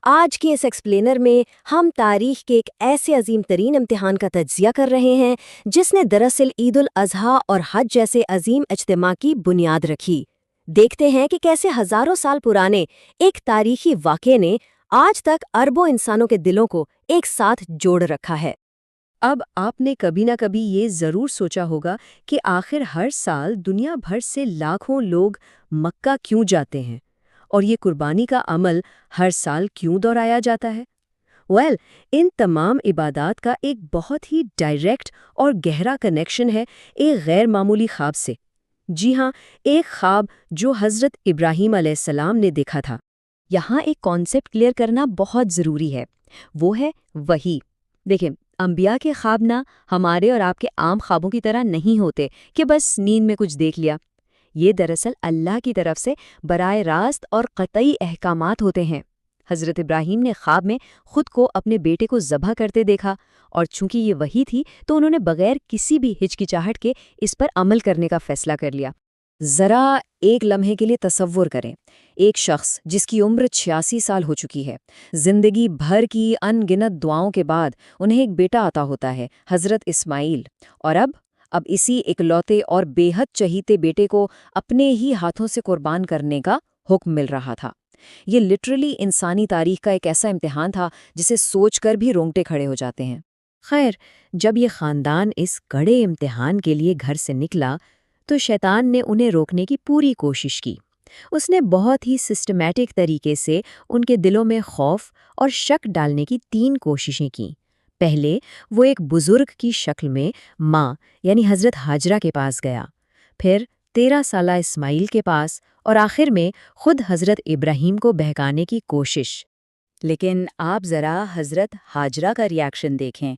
آج کے اس ایکسپلینر میں ہم تاریخ کے ایک ایسے عظیم ترین امتحان کا تجزیہ کر رہے ہیں جس نے دراصل عید الاضحیٰ اور حج جیسے عظیم اجتماع کی بنیاد رکھی۔ دیکھتے ہیں کہ کیسے ہزاروں سال پرانے ایک تاریخی واقعے نے آج تک اربوں انسانوں کے دلوں کو ایک ساتھ جوڑ رکھا ہے۔ اب آپ نے کبھی نہ کبھی یہ ضرور سوچا ہوگا کہ آخر ہر سال دنیا بھر سے لاکھوں لوگ مکہ کیوں جاتے ہیں اور یہ قربانی کا عمل ہر سال کیوں دہرایا جاتا ہے؟ ان تمام عبادات کا ایک بہت ہی ڈائریکٹ اور گہرا کنیکشن ہے ایک غیر معمولی خواب سے۔ جی ہاں، ایک خواب جو حضرت ابراہیم علیہ السلام نے دیکھا تھا۔ یہاں ایک کانسیپٹ کلیئر کرنا بہت ضروری ہے، وہ ہے وحی۔ دیکھیں، انبیاء کے خواب نہ ہمارے اور آپ کے عام خوابوں کی طرح نہیں ہوتے کہ بس نیند میں کچھ دیکھ لیا۔ یہ دراصل اللہ کی طرف سے براہ راست اور قطعی احکامات ہوتے ہیں۔ حضرت ابراہیم نے خواب میں خود کو اپنے بیٹے کو ذبح کرتے دیکھا، اور چونکہ یہ وحی تھی تو انہوں نے بغیر کسی بھی ہچکچاہٹ کے اس پر عمل کرنے کا فیصلہ کر لیا۔ ذرا ایک لمحے کے لیے تصور کریں، ایک شخص جس کی عمر 86 سال ہو چکی ہے، زندگی بھر کی ان گنت دعاؤں کے بعد انہیں ایک بیٹا عطا ہوتا ہے، حضرت اسماعیل، اور اب اسی اکلوتے اور بے حد چہیتے بیٹے کو اپنے ہی ہاتھوں سے قربان کرنے کا حکم مل رہا تھا۔ یہ لٹرلی انسانی تاریخ کا ایک ایسا امتحان تھا جسے سوچ کر بھی رونگٹے کھڑے ہو جاتے ہیں۔ خیر، جب یہ خاندان اس کڑے امتحان کے لیے گھر سے نکلا تو شیطان نے انہیں روکنے کی پوری کوشش کی۔ اس نے بہت ہی سسٹمیٹک طریقے سے ان کے دلوں میں خوف اور شک ڈالنے کی 3 کوششیں کیں۔ پہلے وہ ایک بزرگ کی شکل میں ماں یعنی حضرت ہاجرہ کے پاس گیا، پھر 13 سالہ اسماعیل کے پاس، اور آخر میں خود حضرت ابراہیم کو بہکانے کی کوشش۔ لیکن آپ ذرا حضرت ہاجرہ کا ریاکشن دیکھیں۔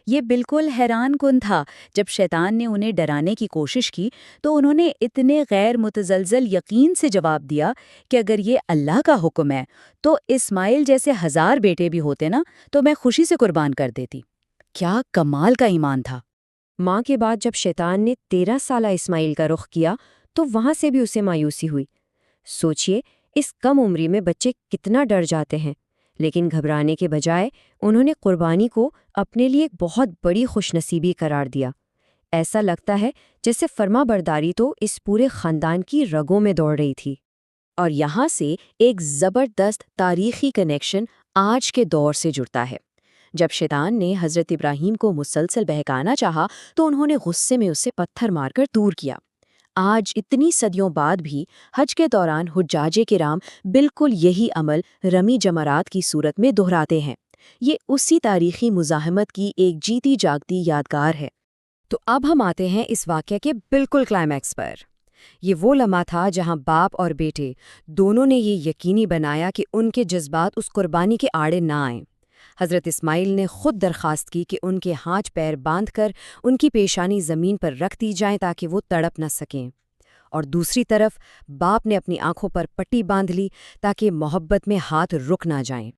یہ بالکل حیران کن تھا۔ جب شیطان نے انہیں ڈرانے کی کوشش کی تو انہوں نے اتنے غیر متزلزل یقین سے جواب دیا کہ اگر یہ اللہ کا حکم ہے تو اسماعیل جیسے 1000 بیٹے بھی ہوتے نا تو میں خوشی سے قربان کر دیتی۔ کیا کمال کا ایمان تھا! ماں کے بعد جب شیطان نے 13 سالہ اسماعیل کا رخ کیا تو وہاں سے بھی اسے مایوسی ہوئی۔ سوچئے، اس کم عمری میں بچے کتنا ڈر جاتے ہیں، لیکن گھبرانے کے بجائے انہوں نے قربانی کو اپنے لیے ایک بہت بڑی خوش نصیبی قرار دیا۔ ایسا لگتا ہے جیسے فرما برداری تو اس پورے خاندان کی رگوں میں دوڑ رہی تھی۔ اور یہاں سے ایک زبردست تاریخی کنیکشن آج کے دور سے جڑتا ہے۔ جب شیطان نے حضرت ابراہیم کو مسلسل بہکانا چاہا تو انہوں نے غصے میں اسے پتھر مار کر دور کیا۔ آج اتنی صدیوں بعد بھی حج کے دوران حجاج کرام بالکل یہی عمل رمی جمرات کی صورت میں دہراتے ہیں۔ یہ اسی تاریخی مزاحمت کی ایک جیتی جاگتی یادگار ہے۔ تو اب ہم آتے ہیں اس واقعے کے بالکل کلائمیکس پر۔ یہ وہ لمحہ تھا جہاں باپ اور بیٹے دونوں نے یہ یقینی بنایا کہ ان کے جذبات اس قربانی کے آڑے نہ آئیں۔ حضرت اسماعیل نے خود درخواست کی کہ ان کے ہاتھ پیر باندھ کر ان کی پیشانی زمین پر رکھ دی جائیں تاکہ وہ تڑپ نہ سکیں، اور دوسری طرف باپ نے اپنی آنکھوں پر پٹی باندھ لی تاکہ محبت میں ہاتھ رک نہ جائیں۔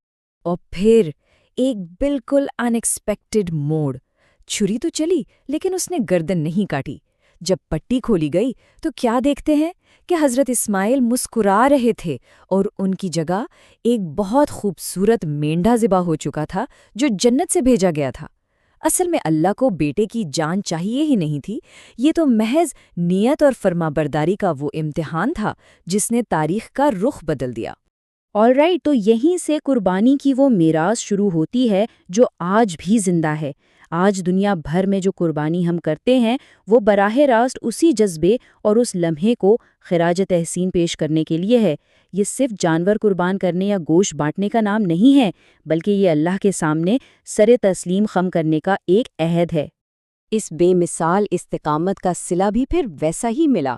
اور پھر ایک بالکل ان ایکسپیکٹڈ موڑ۔ چھری تو چلی لیکن اس نے گردن نہیں کاٹی۔ جب پٹی کھولی گئی تو کیا دیکھتے ہیں کہ حضرت اسماعیل مسکرا رہے تھے اور ان کی جگہ ایک بہت خوبصورت مینڈھا ذبح ہو چکا تھا جو جنت سے بھیجا گیا تھا۔ اصل میں اللہ کو بیٹے کی جان چاہیے ہی نہیں تھی، یہ تو محض نیت اور فرما برداری کا وہ امتحان تھا جس نے تاریخ کا رخ بدل دیا۔ آلرائٹ، تو یہیں سے قربانی کی وہ میراث شروع ہوتی ہے جو آج بھی زندہ ہے۔ آج دنیا بھر میں جو قربانی ہم کرتے ہیں وہ براہ راست اسی جذبے اور اس لمحے کو خراج تحسین پیش کرنے کے لیے ہے۔ یہ صرف جانور قربان کرنے یا گوشت بانٹنے کا نام نہیں ہے، بلکہ یہ اللہ کے سامنے سر تسلیم خم کرنے کا ایک عہد ہے۔ اس بے مثال استقامت کا صلہ بھی پھر ویسا ہی ملا۔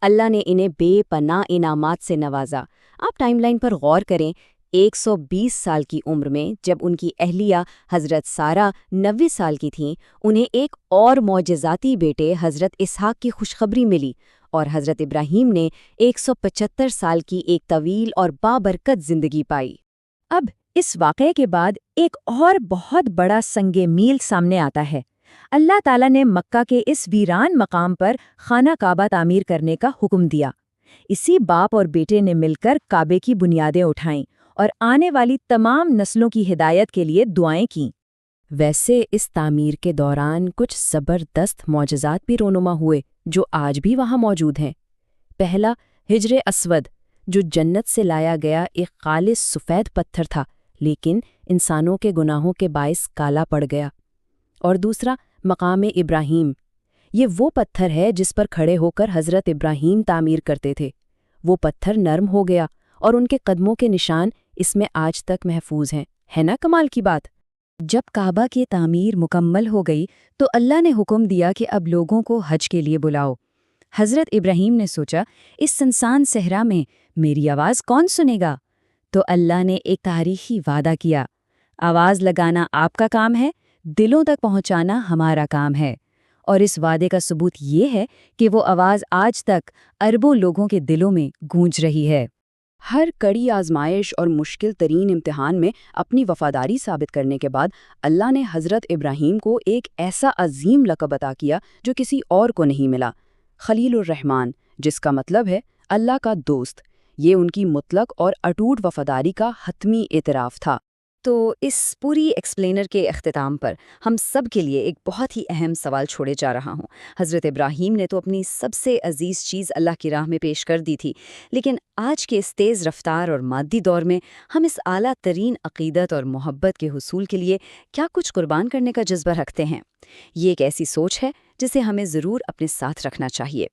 اللہ نے انہیں بے پناہ انعامات سے نوازا۔ آپ ٹائم لائن پر غور کریں۔ 120 سال کی عمر میں جب ان کی اہلیہ حضرت سارہ 90 سال کی تھیں، انہیں ایک اور معجزاتی بیٹے حضرت اسحاق کی خوشخبری ملی، اور حضرت ابراہیم نے 175 سال کی ایک طویل اور بابرکت زندگی پائی۔ اب اس واقعے کے بعد ایک اور بہت بڑا سنگ میل سامنے آتا ہے۔ اللہ تعالیٰ نے مکہ کے اس ویران مقام پر خانہ کعبہ تعمیر کرنے کا حکم دیا۔ اسی باپ اور بیٹے نے مل کر کعبے کی بنیادیں اٹھائیں اور آنے والی تمام نسلوں کی ہدایت کے لیے دعائیں کیں۔ ویسے اس تعمیر کے دوران کچھ زبردست معجزات بھی رونما ہوئے جو آج بھی وہاں موجود ہیں۔ پہلا، حجر اسود، جو جنت سے لایا گیا ایک خالص سفید پتھر تھا لیکن انسانوں کے گناہوں کے باعث کالا پڑ گیا۔ اور دوسرا، مقام ابراہیم، یہ وہ پتھر ہے جس پر کھڑے ہو کر حضرت ابراہیم تعمیر کرتے تھے۔ وہ پتھر نرم ہو گیا اور ان کے قدموں کے نشان اس میں آج تک محفوظ ہیں۔ ہے نا کمال کی بات؟ جب کعبہ کی تعمیر مکمل ہو گئی تو اللہ نے حکم دیا کہ اب لوگوں کو حج کے لیے بلاؤ۔ حضرت ابراہیم نے سوچا، اس سنسان صحرا میں میری آواز کون سنے گا؟ تو اللہ نے ایک تاریخی وعدہ کیا، آواز لگانا آپ کا کام ہے، دلوں تک پہنچانا ہمارا کام ہے۔ اور اس وعدے کا ثبوت یہ ہے کہ وہ آواز آج تک اربوں لوگوں کے دلوں میں گونج رہی ہے۔ ہر کڑی آزمائش اور مشکل ترین امتحان میں اپنی وفاداری ثابت کرنے کے بعد اللہ نے حضرت ابراہیم کو ایک ایسا عظیم لقب عطا کیا جو کسی اور کو نہیں ملا، خلیل الرحمن، جس کا مطلب ہے اللہ کا دوست۔ یہ ان کی مطلق اور اٹوٹ وفاداری کا حتمی اعتراف تھا۔ تو اس پوری ایکسپلینر کے اختتام پر ہم سب کے لیے ایک بہت ہی اہم سوال چھوڑے جا رہا ہوں۔ حضرت ابراہیم نے تو اپنی سب سے عزیز چیز اللہ کی راہ میں پیش کر دی تھی، لیکن آج کے اس تیز رفتار اور مادی دور میں ہم اس اعلیٰ ترین عقیدت اور محبت کے حصول کے لیے کیا کچھ قربان کرنے کا جذبہ رکھتے ہیں؟ یہ ایک ایسی سوچ ہے جسے ہمیں ضرور اپنے ساتھ رکھنا چاہیے۔